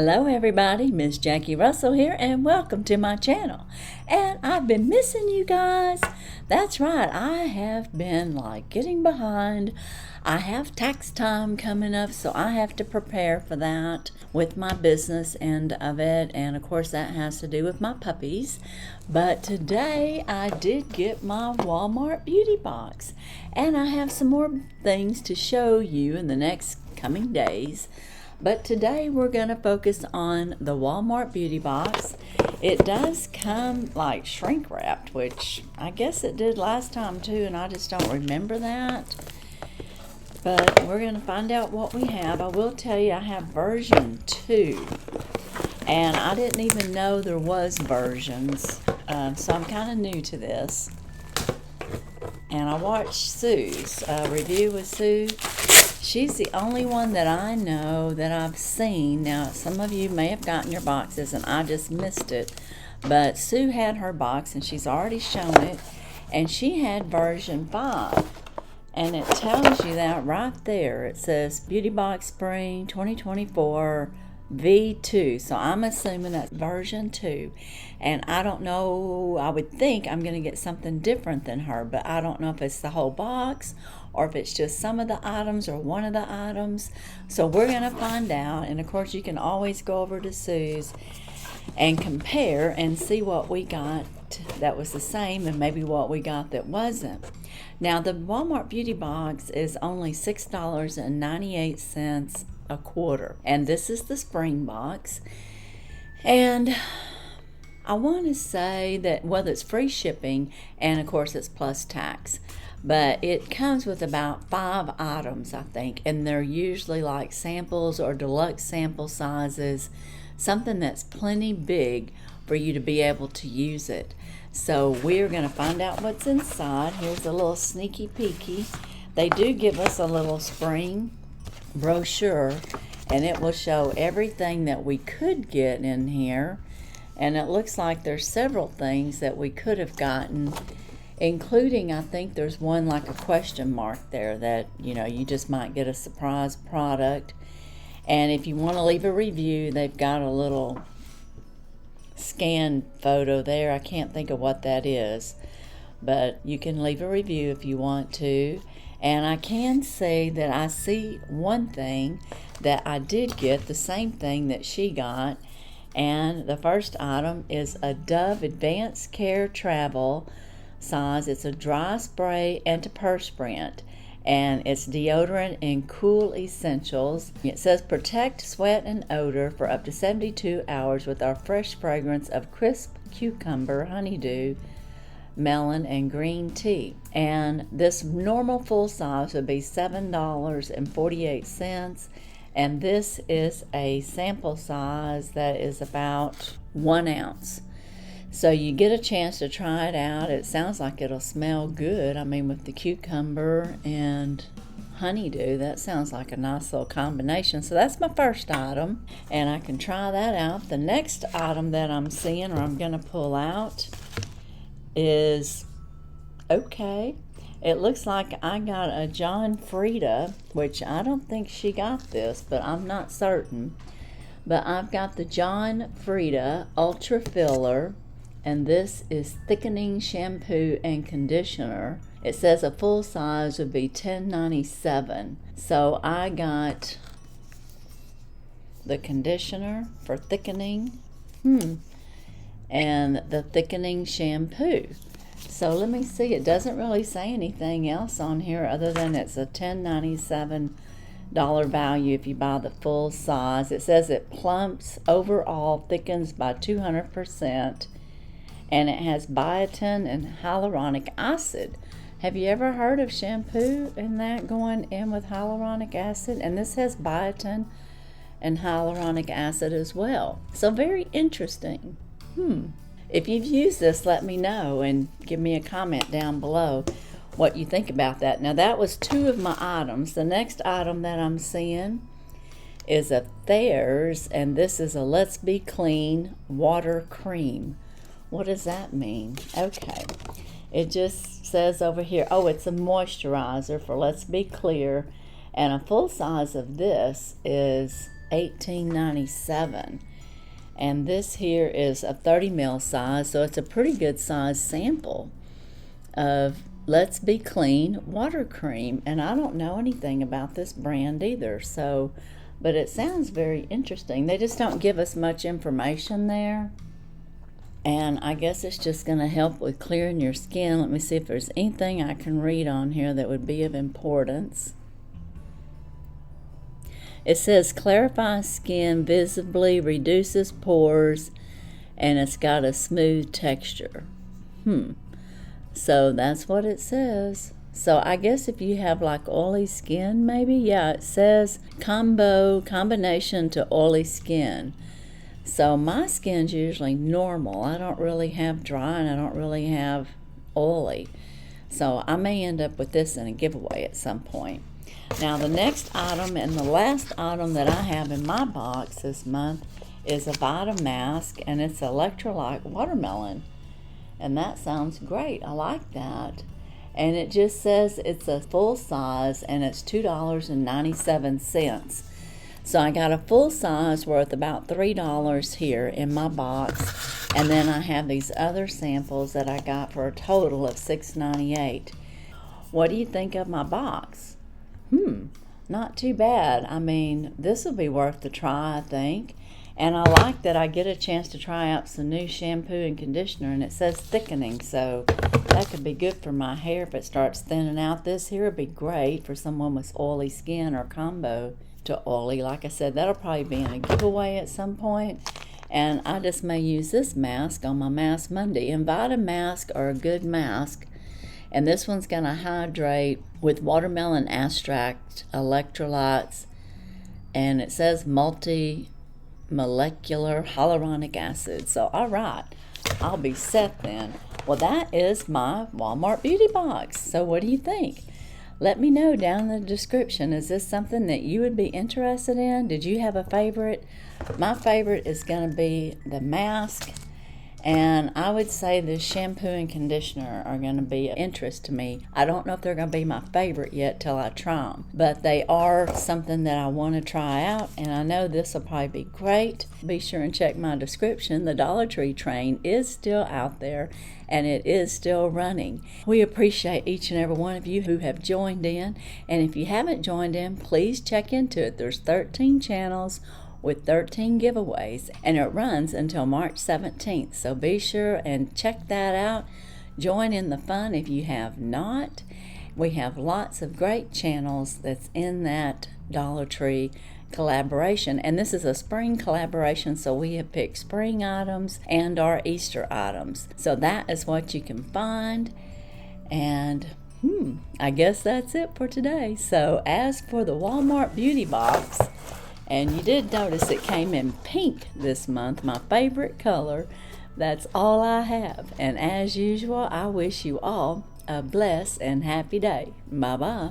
Hello everybody, Miss Jackie Russell here and welcome to my channel. And I've been missing you guys. That's right, I have been getting behind. I have tax time coming up, so I have to prepare for that with my business end of it. And of course that has to do with my puppies. But today I did get my Walmart beauty box. And I have some more things to show you in the next coming days. But today we're going to focus on the Walmart beauty box. It does come shrink wrapped, which I guess it did last time too, and I just don't remember that. But we're going to find out what we have. I will tell you I have version 2. And I didn't even know there was versions. So I'm kind of new to this. And I watched Sue's review with Sue. She's the only one that I know that I've seen. Now, some of you may have gotten your boxes and I just missed it. But Sue had her box and she's already shown it. And she had version 5. And it tells you that right there. It says Beauty Box Spring 2024 V2. So I'm assuming that's version 2. And I don't know, I would think I'm going to get something different than her. But I don't know if it's the whole box or if it's just some of the items or one of the items. So we're going to find out. And of course you can always go over to Sue's and compare and see what we got that was the same and maybe what we got that wasn't. Now the Walmart beauty box is only $6.98 a quarter. And this is the spring box. And I want to say that, well, it's free shipping and of course it's plus tax. But it comes with about 5 items, I think, and they're usually like samples or deluxe sample sizes, something that's plenty big for you to be able to use it. So we're going to find out what's inside. Here's a little sneaky peeky. They do give us a little spring brochure, and it will show everything that we could get in here. And it looks like there's several things that we could have gotten, including, I think there's one like a question mark there that, you just might get a surprise product. And if you want to leave a review, they've got a little scan photo there. I can't think of what that is, but you can leave a review if you want to. And I can say that I see one thing that I did get, the same thing that she got. And the first item is a Dove Advanced Care Travel size. It's a dry spray antiperspirant, and it's deodorant and cool essentials. It says protect sweat and odor for up to 72 hours with our fresh fragrance of crisp cucumber, honeydew, melon, and green tea. And this normal full size would be $7.48, and this is a sample size that is about 1 ounce. So you get a chance to try it out. It sounds like it'll smell good. I mean, with the cucumber and honeydew, that sounds like a nice little combination. So that's my first item, and I can try that out. The next item that I'm seeing, or I'm going to pull out, is, okay, it looks like I got a John Frieda, which I don't think she got this, but I'm not certain. But I've got the John Frieda Ultra Filler, and this is thickening shampoo and conditioner. It says a full size would be $10.97. So I got the conditioner for thickening, and the thickening shampoo. So let me see. It doesn't really say anything else on here other than it's a $10.97 value if you buy the full size. It says it plumps overall, thickens by 200%. And it has biotin and hyaluronic acid. Have you ever heard of shampoo and that going in with hyaluronic acid? And this has biotin and hyaluronic acid as well. So very interesting. If you've used this, let me know and give me a comment down below what you think about that. Now that was 2 of my items. The next item that I'm seeing is a Thayer's, and this is a Let's Be Clean water cream. What does that mean? Okay, it just says over here, oh, it's a moisturizer for Let's Be Clear, and a full size of this is $18.97. And this here is a 30 ml size, so it's a pretty good size sample of Let's Be Clean water cream. And I don't know anything about this brand either, so, but it sounds very interesting. They just don't give us much information there. And I guess it's just going to help with clearing your skin. Let me see if there's anything I can read on here that would be of importance. It says clarifies skin, visibly reduces pores, and it's got a smooth texture. So that's what it says. So I guess if you have like oily skin, maybe, yeah, it says combination to oily skin. So my skin's usually normal. I don't really have dry and I don't really have oily. So I may end up with this in a giveaway at some point. Now the next item and the last item that I have in my box this month is a Vita mask, and it's Electrolyte Watermelon. And that sounds great. I like that. And it just says it's a full size and it's $2.97. So I got a full size worth about $3 here in my box. And then I have these other samples that I got for a total of $6.98. What do you think of my box? Not too bad. I mean, this will be worth the try, I think. And I like that I get a chance to try out some new shampoo and conditioner, and it says thickening, so that could be good for my hair if it starts thinning out. This here would be great for someone with oily skin or combo to oily. Like I said, that'll probably be in a giveaway at some point. And I just may use this mask on my Mask Monday. And Vita masks are a good mask. And this one's going to hydrate with watermelon extract, electrolytes, and it says multi-molecular hyaluronic acid. So, all right, I'll be set then. Well, that is my Walmart beauty box. So what do you think? Let me know down in the description. Is this something that you would be interested in? Did you have a favorite? My favorite is going to be the mask. And I would say the shampoo and conditioner are going to be of interest to me. I don't know if they're going to be my favorite yet till I try them. But they are something that I want to try out. And I know this will probably be great. Be sure and check my description. The Dollar Tree train is still out there. And it is still running. We appreciate each and every one of you who have joined in. And if you haven't joined in, please check into it. There's 13 channels with 13 giveaways, and it runs until March 17th. So be sure and check that out. Join in the fun if you have not. We have lots of great channels that's in that Dollar Tree collaboration, and this is a spring collaboration, so we have picked spring items and our Easter items. So that is what you can find. And I guess that's it for today. So as for the Walmart beauty box, and you did notice it came in pink this month, my favorite color. That's all I have. And as usual, I wish you all a blessed and happy day. Bye-bye.